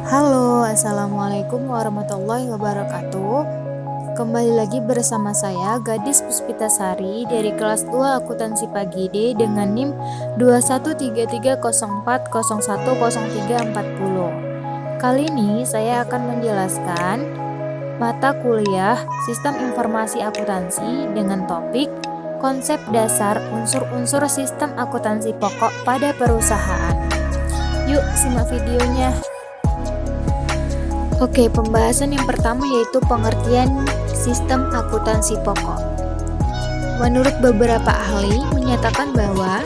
Halo, Assalamualaikum warahmatullahi wabarakatuh. Kembali lagi bersama saya, Gadis Puspitasari dari kelas 2 Akuntansi Pagi D dengan NIM 213301010340. Kali ini saya akan menjelaskan mata kuliah Sistem Informasi Akuntansi dengan topik Konsep Dasar Unsur-unsur Sistem Akuntansi Pokok pada Perusahaan. Yuk simak videonya. Oke, pembahasan yang pertama yaitu pengertian sistem akuntansi pokok. Menurut beberapa ahli menyatakan bahwa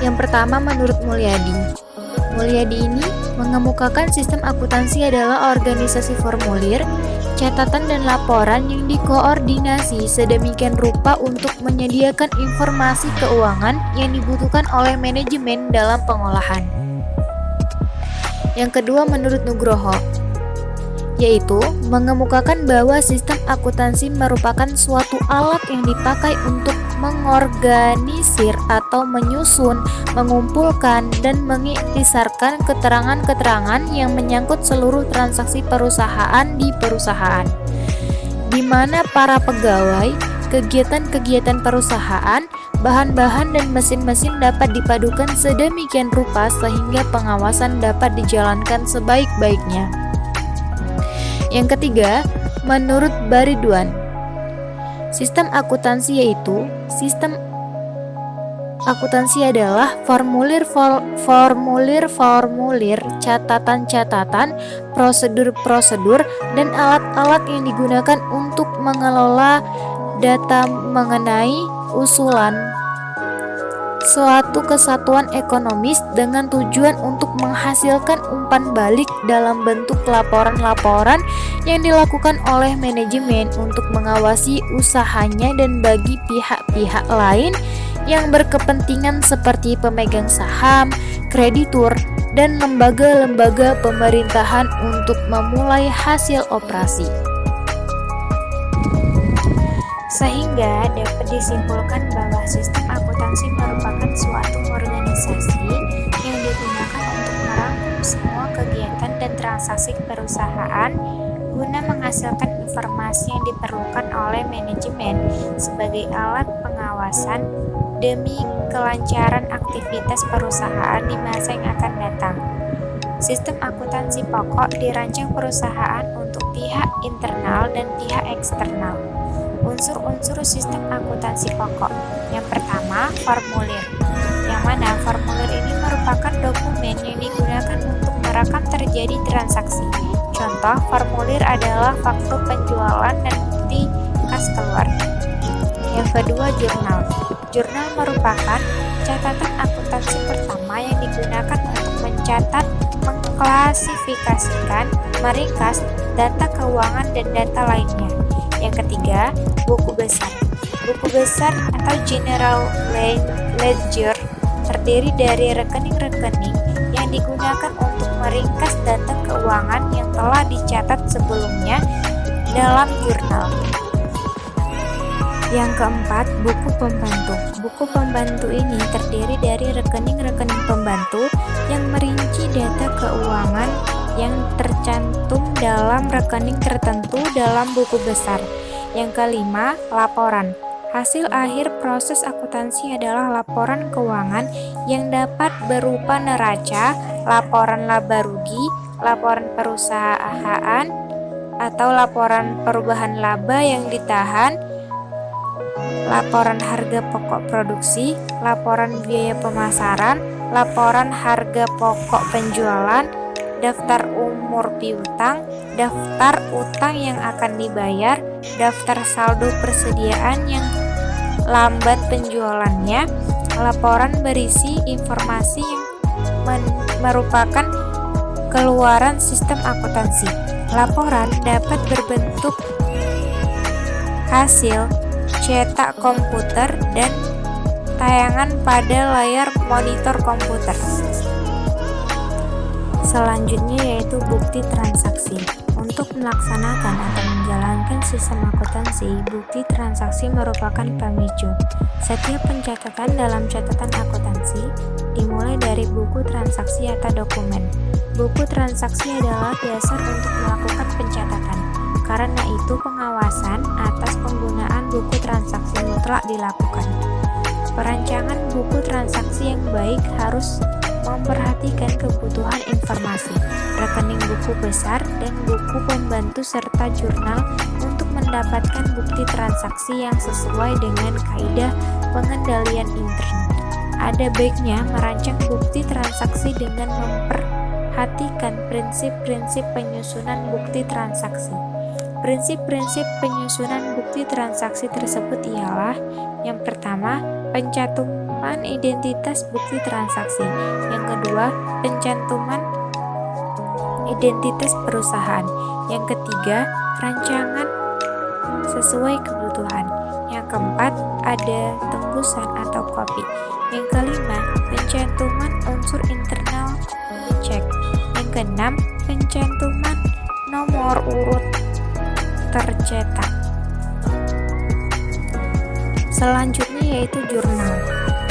yang pertama menurut Mulyadi ini mengemukakan sistem akuntansi adalah organisasi formulir, catatan dan laporan yang dikoordinasi sedemikian rupa untuk menyediakan informasi keuangan yang dibutuhkan oleh manajemen dalam pengolahan. Yang kedua menurut Nugroho, yaitu mengemukakan bahwa sistem akuntansi merupakan suatu alat yang dipakai untuk mengorganisir atau menyusun, mengumpulkan, dan mengiktisarkan keterangan-keterangan yang menyangkut seluruh transaksi perusahaan di perusahaan, di mana para pegawai, kegiatan-kegiatan perusahaan, bahan-bahan dan mesin-mesin dapat dipadukan sedemikian rupa sehingga pengawasan dapat dijalankan sebaik-baiknya. Yang ketiga, menurut Baridwan, sistem akuntansi yaitu sistem akuntansi adalah formulir, catatan-catatan, prosedur-prosedur, dan alat-alat yang digunakan untuk mengelola data mengenai usulan suatu kesatuan ekonomis dengan tujuan untuk menghasilkan umpan balik dalam bentuk laporan-laporan yang dilakukan oleh manajemen untuk mengawasi usahanya dan bagi pihak-pihak lain yang berkepentingan seperti pemegang saham, kreditur, dan lembaga-lembaga pemerintahan untuk memulai hasil operasi. Sehingga dapat disimpulkan bahwa sistem akuntansi merupakan suatu organisasi yang digunakan untuk merangkum semua kegiatan dan transaksi perusahaan guna menghasilkan informasi yang diperlukan oleh manajemen sebagai alat pengawasan demi kelancaran aktivitas perusahaan di masa yang akan datang. Sistem akuntansi pokok dirancang perusahaan untuk pihak internal dan pihak eksternal. Unsur-unsur sistem akuntansi pokok. Yang pertama, formulir. Yang mana formulir ini merupakan dokumen yang digunakan untuk merekam terjadi transaksi. Contoh, formulir adalah faktur penjualan dan bukti kas keluar. Yang kedua, jurnal. Jurnal merupakan catatan akuntansi pertama yang digunakan untuk mencatat, mengklasifikasikan, meringkas data keuangan dan data lainnya. Yang ketiga, buku besar. Buku besar atau general ledger terdiri dari rekening-rekening yang digunakan untuk meringkas data keuangan yang telah dicatat sebelumnya dalam jurnal. Yang keempat, buku pembantu. Buku pembantu ini terdiri dari rekening-rekening pembantu yang merinci data keuangan yang tercantum dalam rekening tertentu dalam buku besar. Yang kelima, laporan. Hasil akhir proses akuntansi adalah laporan keuangan yang dapat berupa neraca, laporan laba rugi, laporan perusahaan atau laporan perubahan laba yang ditahan, laporan harga pokok produksi, laporan biaya pemasaran, laporan harga pokok penjualan, daftar umur piutang, daftar utang yang akan dibayar, daftar saldo persediaan yang lambat penjualannya, laporan berisi informasi yang merupakan keluaran sistem akuntansi. Laporan dapat berbentuk hasil, cetak komputer, dan tayangan pada layar monitor komputer. Selanjutnya yaitu bukti transaksi. Untuk melaksanakan atau menjalankan sistem akuntansi, bukti transaksi merupakan pemicu. Setiap pencatatan dalam catatan akuntansi dimulai dari buku transaksi atau dokumen. Buku transaksi adalah dasar untuk melakukan pencatatan. Karena itu, pengawasan atas penggunaan buku transaksi mutlak dilakukan. Perancangan buku transaksi yang baik harus memperhatikan kebutuhan informasi, rekening buku besar, dan buku pembantu serta jurnal untuk mendapatkan bukti transaksi yang sesuai dengan kaidah pengendalian intern. Ada baiknya merancang bukti transaksi dengan memperhatikan prinsip-prinsip penyusunan bukti transaksi. Prinsip-prinsip penyusunan bukti transaksi tersebut ialah: yang pertama, pencantuman identitas bukti transaksi. Yang kedua, pencantuman identitas perusahaan. Yang ketiga, rancangan sesuai kebutuhan. Yang keempat, ada tembusan atau copy. Yang kelima, pencantuman unsur internal cek. Yang keenam, pencantuman nomor urut tercetak. Selanjutnya yaitu jurnal.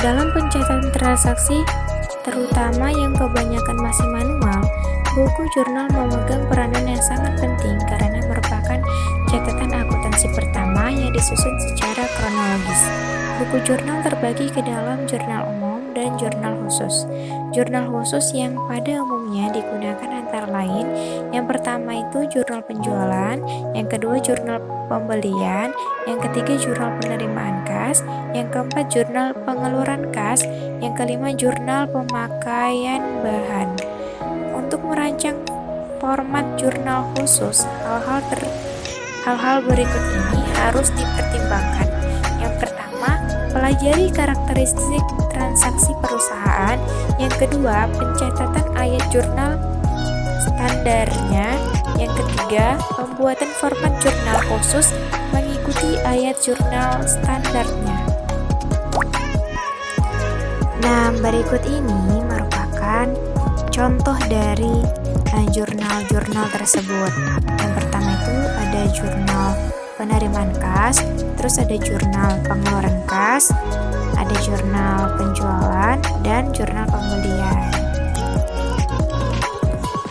Dalam pencatatan transaksi, terutama yang kebanyakan masih manual, buku jurnal memegang peranan yang sangat penting karena merupakan catatan akuntansi pertama yang disusun secara kronologis. Buku jurnal terbagi ke dalam jurnal umum dan jurnal khusus. Jurnal khusus yang pada umumnya digunakan antara lain: yang pertama itu jurnal penjualan, yang kedua jurnal pembelian, yang ketiga jurnal penerimaan kas, yang keempat jurnal pengeluaran kas, yang kelima jurnal pemakaian bahan. Untuk merancang format jurnal khusus, hal-hal berikut ini harus dipertimbangkan. Yang pertama, pelajari karakteristik transaksi perusahaan. Yang kedua, pencatatan ayat jurnal standarnya. Yang ketiga, pembuatan format jurnal khusus mengikuti ayat jurnal standarnya. Nah, berikut ini merupakan contoh dari jurnal-jurnal tersebut. Yang pertama itu ada jurnal penerimaan kas, terus ada jurnal pengeluaran kas, ada jurnal penjualan, dan jurnal pembelian.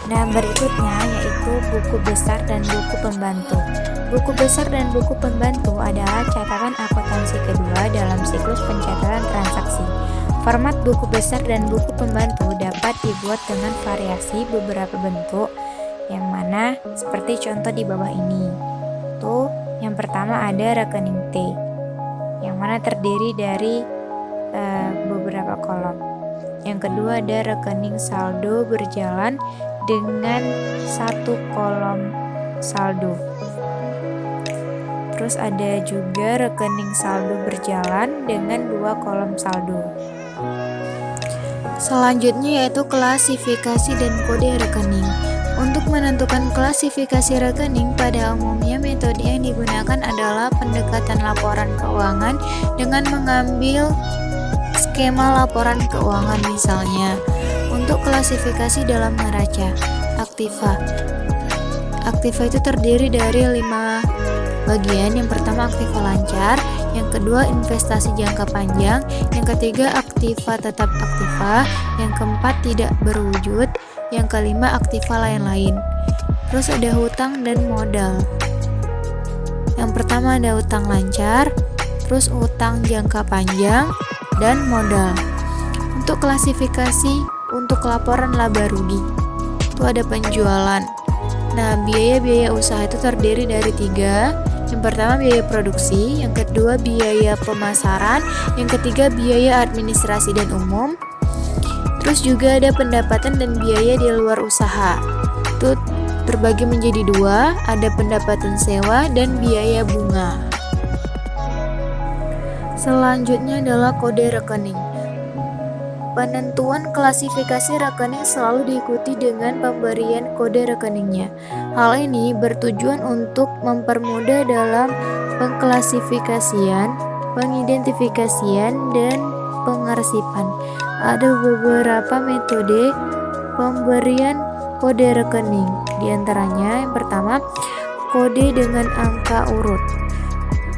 Nah, berikutnya yaitu buku besar dan buku pembantu. Buku besar dan buku pembantu adalah catatan akuntansi kedua dalam siklus pencatatan transaksi. Format buku besar dan buku pembantu dapat dibuat dengan variasi beberapa bentuk, yang mana seperti contoh di bawah ini. Tuh, yang pertama ada rekening T, yang mana terdiri dari beberapa kolom. Yang kedua ada rekening saldo berjalan dengan satu kolom saldo. Terus ada juga rekening saldo berjalan dengan 2 kolom saldo. Selanjutnya yaitu klasifikasi dan kode rekening. Untuk menentukan klasifikasi rekening, pada umumnya metode yang digunakan adalah pendekatan laporan keuangan dengan mengambil skema laporan keuangan. Misalnya, untuk klasifikasi dalam neraca, aktiva. Aktiva itu terdiri dari 5 bagian. Yang pertama aktiva lancar, yang kedua investasi jangka panjang, yang ketiga aktiva tetap aktiva, yang keempat tidak berwujud, yang kelima aktiva lain-lain. Terus ada hutang dan modal. Yang pertama ada hutang lancar, terus hutang jangka panjang, dan modal. Untuk klasifikasi untuk laporan laba rugi, itu ada penjualan. Nah, biaya-biaya usaha itu terdiri dari 3. Yang pertama biaya produksi, yang kedua biaya pemasaran, yang ketiga biaya administrasi dan umum. Terus juga ada pendapatan dan biaya di luar usaha. Itu terbagi menjadi 2, ada pendapatan sewa dan biaya bunga. Selanjutnya adalah kode rekening. Penentuan klasifikasi rekening selalu diikuti dengan pemberian kode rekeningnya. Hal ini bertujuan untuk mempermudah dalam pengklasifikasian, pengidentifikasian, dan pengarsipan. Ada beberapa metode pemberian kode rekening. Di antaranya yang pertama, kode dengan angka urut,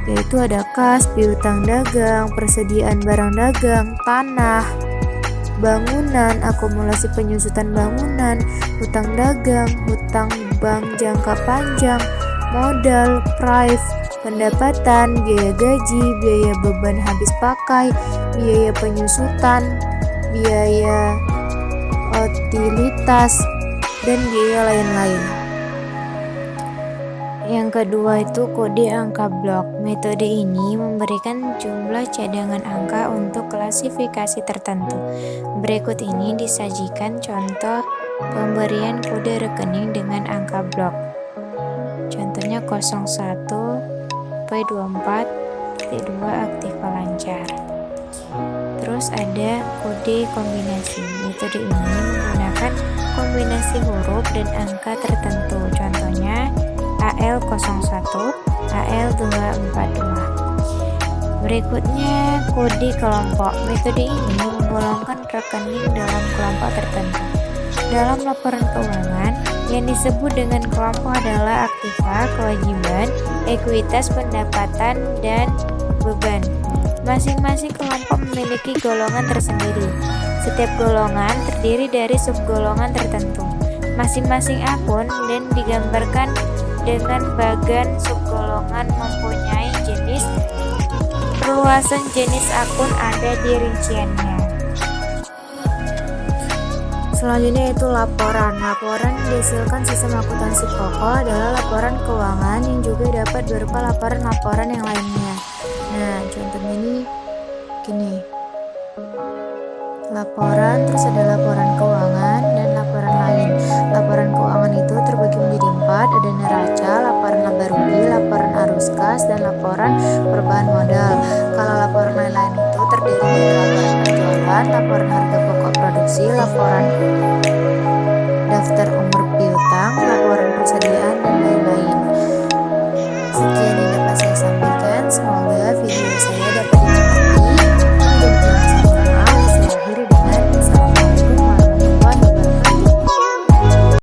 yaitu ada kas, piutang dagang, persediaan barang dagang, tanah, bangunan, akumulasi penyusutan bangunan, hutang dagang, hutang bank jangka panjang, modal, prive, pendapatan, biaya gaji, biaya beban habis pakai, biaya penyusutan, biaya utilitas, dan biaya lain-lain. Yang kedua itu kode angka blok. Metode ini memberikan jumlah cadangan angka untuk klasifikasi tertentu. Berikut ini disajikan contoh pemberian kode rekening dengan angka blok. Contohnya 01 P24 T2 aktiva lancar. Terus ada kode kombinasi. Metode ini menggunakan kombinasi huruf dan angka tertentu. Contohnya AL01, AL242. Berikutnya kode kelompok. Metode ini menggolongkan rekening dalam kelompok tertentu. Dalam laporan keuangan, yang disebut dengan kelompok adalah aktiva, kewajiban, ekuitas, pendapatan, dan beban. Masing-masing kelompok memiliki golongan tersendiri. Setiap golongan terdiri dari subgolongan tertentu. Masing-masing akun dan digambarkan dengan bagan subgolongan mempunyai jenis. Perluasan jenis akun ada di rinciannya. Selanjutnya itu laporan. Laporan yang dihasilkan sistem akuntansi pokok adalah laporan keuangan yang juga dapat berupa laporan-laporan yang lainnya. Nah, contohnya ini gini. Laporan, terus ada laporan keuangan dan laporan lain. Laporan keuangan itu terbagi menjadi 4, ada neraca, laporan laba rugi, laporan arus kas, dan laporan perubahan modal. Kalau laporan lain-lain itu terdiri dari laporan penjualan, laporan harga pokok produksi, laporan daftar umur piutang, laporan persediaan